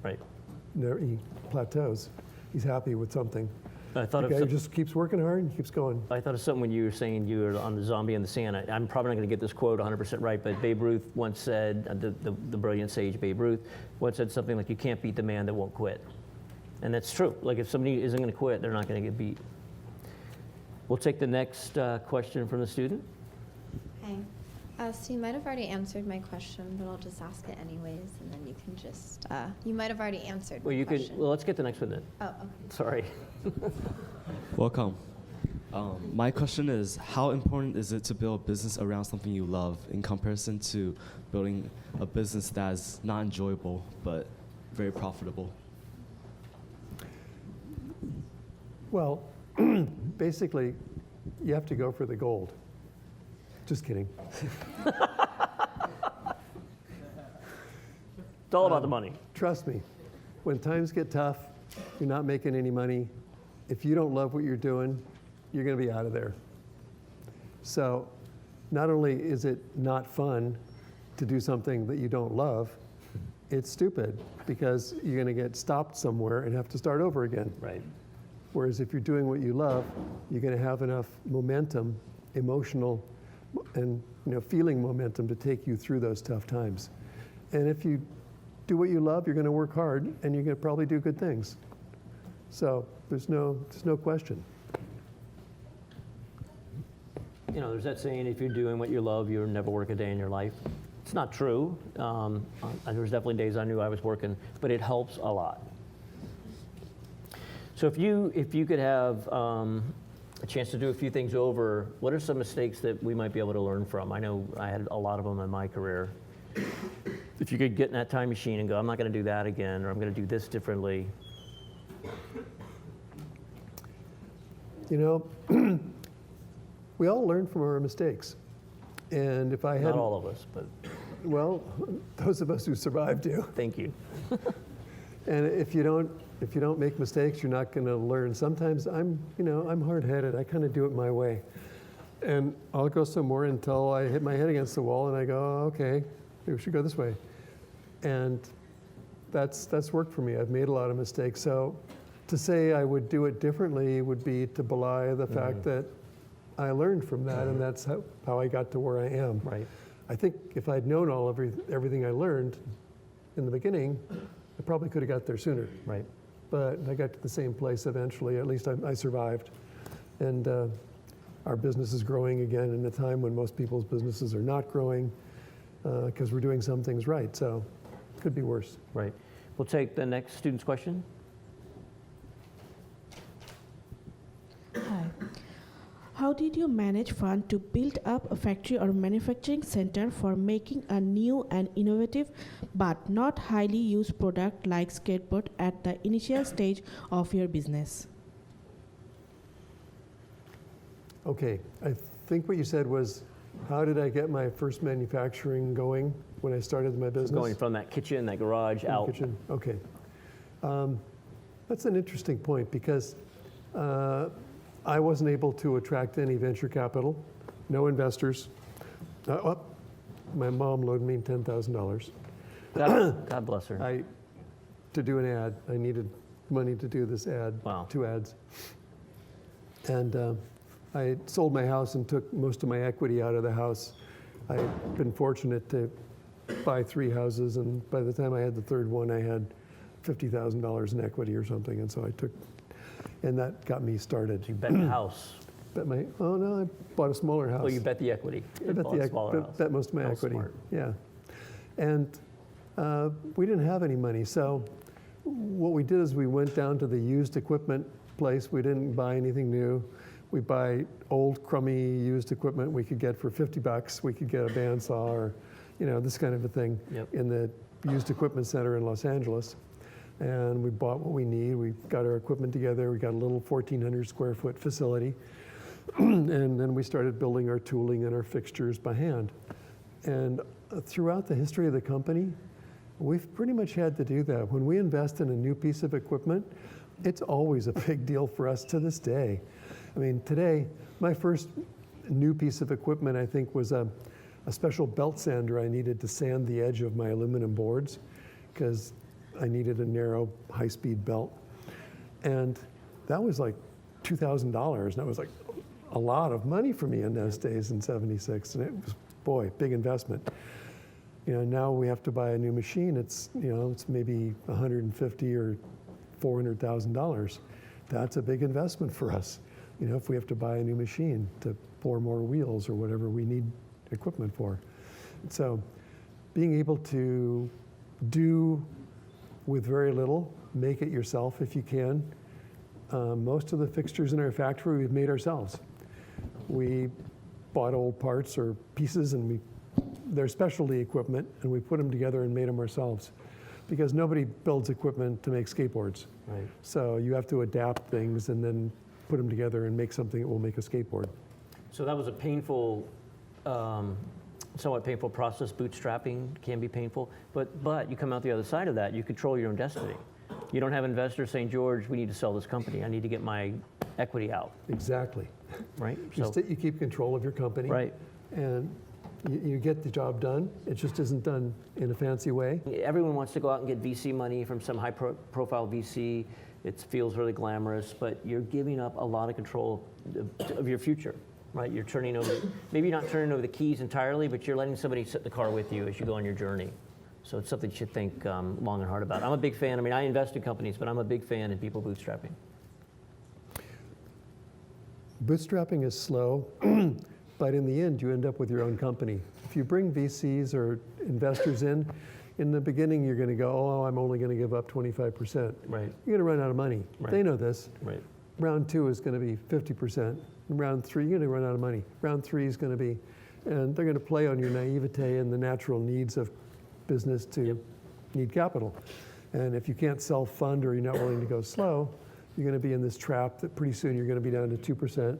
he plateaus. He's happy with something. I thought the guy who just keeps working hard and keeps going. I thought of something when you were saying you were on the zombie in the sand. I'm probably not going to get this quote 100% right, but Babe Ruth once said, the brilliant sage Babe Ruth, once said something like, you can't beat the man that won't quit. And that's true. Like if somebody isn't going to quit, they're not going to get beat. We'll take the next question from the student. Hi. So you might have already answered my question, but I'll just ask it anyways, and then you can just, you might have already answered my question. Well, let's get the next one then. Oh, okay. Sorry. Welcome. My question is, how important is it to build a business around something you love in comparison to building a business that is not enjoyable but very profitable? Well, basically, you have to go for the gold. Just kidding. It's all about the money. Trust me, when times get tough, you're not making any money. If you don't love what you're doing, you're going to be out of there. So not only is it not fun to do something that you don't love, it's stupid because you're going to get stopped somewhere and have to start over again. Right. Whereas if you're doing what you love, you're going to have enough momentum, emotional and feeling momentum to take you through those tough times. And if you do what you love, you're going to work hard and you're going to probably do good things. So there's no question. There's that saying, if you're doing what you love, you'll never work a day in your life. It's not true. There was definitely days I knew I was working, but it helps a lot. So if you could have a chance to do a few things over, what are some mistakes that we might be able to learn from? I know I had a lot of them in my career. If you could get in that time machine and go, I'm not going to do that again, or I'm going to do this differently. You know, we all learn from our mistakes. And if I had Not all of us, but. Well, those of us who survived do. Thank you. And if you don't make mistakes, you're not going to learn. Sometimes I'm hard-headed. I kind of do it my way. And I'll go somewhere until I hit my head against the wall and I go, oh, okay, maybe we should go this way. And that's worked for me. I've made a lot of mistakes. So to say I would do it differently would be to belie the fact that I learned from that, and that's how I got to where I am. Right. I think if I'd known everything I learned in the beginning, I probably could have got there sooner. Right. But I got to the same place eventually. At least I survived. And our business is growing again in a time when most people's businesses are not growing because we're doing some things right. So it could be worse. Right. We'll take the next student's question. Hi. How did you manage fund to build up a factory or manufacturing center for making a new and innovative but not highly used product like skateboard at the initial stage of your business? Okay, I think what you said was, how did I get my first manufacturing going when I started my business? Going from that kitchen, that garage, out. Kitchen, okay. That's an interesting point because I wasn't able to attract any venture capital, no investors. My mom loaned me $10,000. God bless her. To do an ad. I needed money to do this ad, 2 ads. And I sold my house and took most of my equity out of the house. I've been fortunate to buy 3 houses, and by the time I had the 3rd one, I had $50,000 in equity or something, and so I took. And that got me started. So you bet the house. Oh no, I bought a smaller house. Oh, you bet the equity. I bet most of my equity. Smart. Yeah. And we didn't have any money. So what we did is we went down to the used equipment place. We didn't buy anything new. We buy old, crummy used equipment we could get for $50. We could get a bandsaw or, this kind of a thing in the used equipment center in Los Angeles. And we bought what we need. We got our equipment together. We got a little 1,400 square foot facility. And then we started building our tooling and our fixtures by hand. And throughout the history of the company, we've pretty much had to do that. When we invest in a new piece of equipment, it's always a big deal for us to this day. I mean, today, my first new piece of equipment, I think, was a special belt sander I needed to sand the edge of my aluminum boards because I needed a narrow, high-speed belt. And that was like $2,000. And that was like a lot of money for me in those days in '76. And it was, boy, big investment. Now we have to buy a new machine. It's maybe $150,000 or $400,000. That's a big investment for us. If we have to buy a new machine to pour more wheels or whatever we need equipment for. So being able to do with very little, make it yourself if you can. Most of the fixtures in our factory we've made ourselves. We bought old parts or pieces and they're specialty equipment, and we put them together and made them ourselves. Because nobody builds equipment to make skateboards. Right. So you have to adapt things and then put them together and make something that will make a skateboard. So that was a painful, somewhat painful process. Bootstrapping can be painful, but you come out the other side of that. You control your own destiny. You don't have investors saying, George, we need to sell this company. I need to get my equity out. Exactly. Right. You keep control of your company. Right. And you get the job done. It just isn't done in a fancy way. Everyone wants to go out and get VC money from some high-profile VC. It feels really glamorous, but you're giving up a lot of control of your future. Right, you're turning over, maybe not turning over the keys entirely, but you're letting somebody sit in the car with you as you go on your journey. So it's something you should think long and hard about. I'm a big fan. I mean, I invest in companies, but I'm a big fan in people bootstrapping. Bootstrapping is slow, but in the end, you end up with your own company. If you bring VCs or investors in the beginning, you're going to go, oh, I'm only going to give up 25%. Right. You're going to run out of money. Right. They know this. Right. Round 2 is going to be 50%. In round 3, you're going to run out of money. Round 3 is going to be, and they're going to play on your naivete and the natural needs of business to need capital. And if you can't self-fund or you're not willing to go slow, you're going to be in this trap that pretty soon you're going to be down to 2%,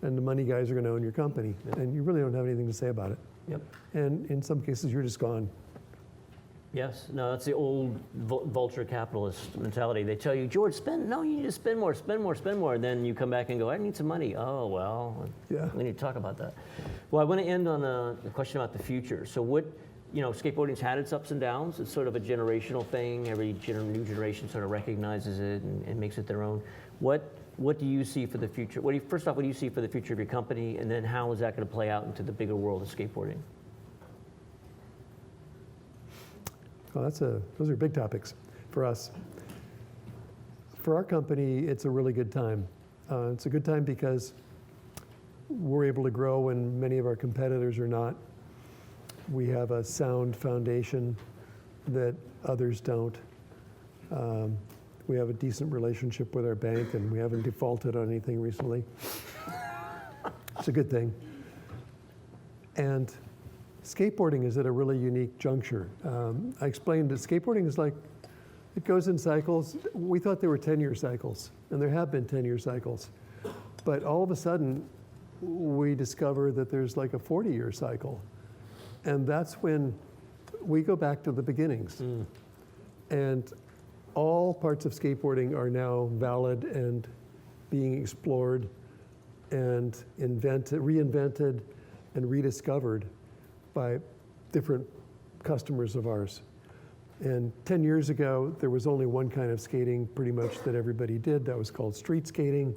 and the money guys are going to own your company. And you really don't have anything to say about it. Yep. And in some cases, you're just gone. Yes, no, that's the old vulture capitalist mentality. They tell you, George, no, you need to spend more, spend more, spend more. And then you come back and go, I need some money. Oh, well, we need to talk about that. Well, I want to end on a question about the future. So skateboarding's had its ups and downs. It's sort of a generational thing. Every new generation sort of recognizes it and makes it their own. What do you see for the future? First off, what do you see for the future of your company? And then how is that going to play out into the bigger world of skateboarding? Well, those are big topics for us. For our company, it's a really good time. It's a good time because we're able to grow when many of our competitors are not. We have a sound foundation that others don't. We have a decent relationship with our bank, and we haven't defaulted on anything recently. It's a good thing. And skateboarding is at a really unique juncture. I explained that skateboarding is like, it goes in cycles. We thought there were 10-year cycles, and there have been 10-year cycles. But all of a sudden, we discover that there's like a 40-year cycle. And that's when we go back to the beginnings. And all parts of skateboarding are now valid and being explored and reinvented and rediscovered by different customers of ours. And 10 years ago, there was only one kind of skating pretty much that everybody did. That was called street skating.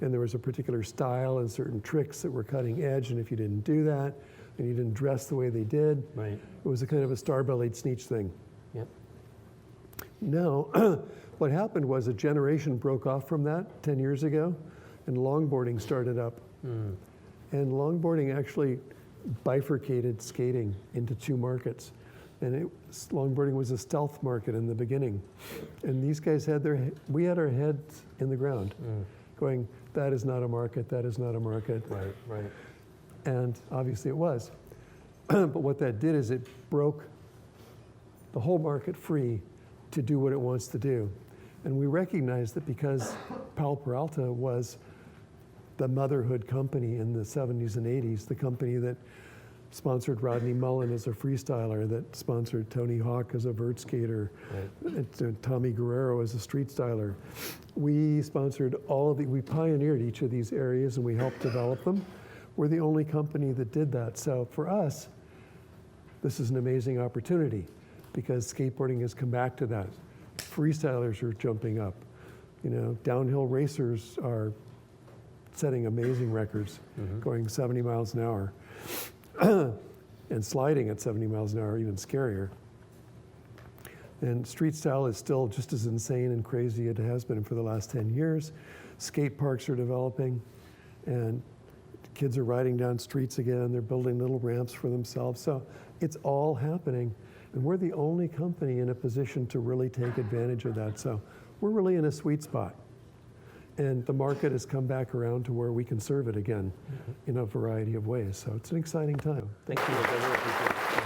And there was a particular style and certain tricks that were cutting edge. And if you didn't do that, and you didn't dress the way they did, it was a kind of a star-bellied sneech thing. Yep. Now, what happened was a generation broke off from that 10 years ago, and longboarding started up. And longboarding actually bifurcated skating into two markets. And longboarding was a stealth market in the beginning. And these guys we had our heads in the ground, going, that is not a market, that is not a market. Right. And obviously it was. But what that did is it broke the whole market free to do what it wants to do. And we recognized that because Powell Peralta was the motherhood company in the 70s and 80s, the company that sponsored Rodney Mullen as a freestyler, that sponsored Tony Hawk as a vert skater, Tommy Guerrero as a street styler. We sponsored we pioneered each of these areas and we helped develop them. We're the only company that did that. So for us, this is an amazing opportunity because skateboarding has come back to that. Freestylers are jumping up. Downhill racers are setting amazing records, going 70 miles an hour. And sliding at 70 miles an hour, even scarier. And street style is still just as insane and crazy as it has been for the last 10 years. Skate parks are developing, and kids are riding down streets again. They're building little ramps for themselves. So it's all happening. And we're the only company in a position to really take advantage of that. So we're really in a sweet spot. And the market has come back around to where we can serve it again in a variety of ways. So it's an exciting time. Thank you. I really appreciate it.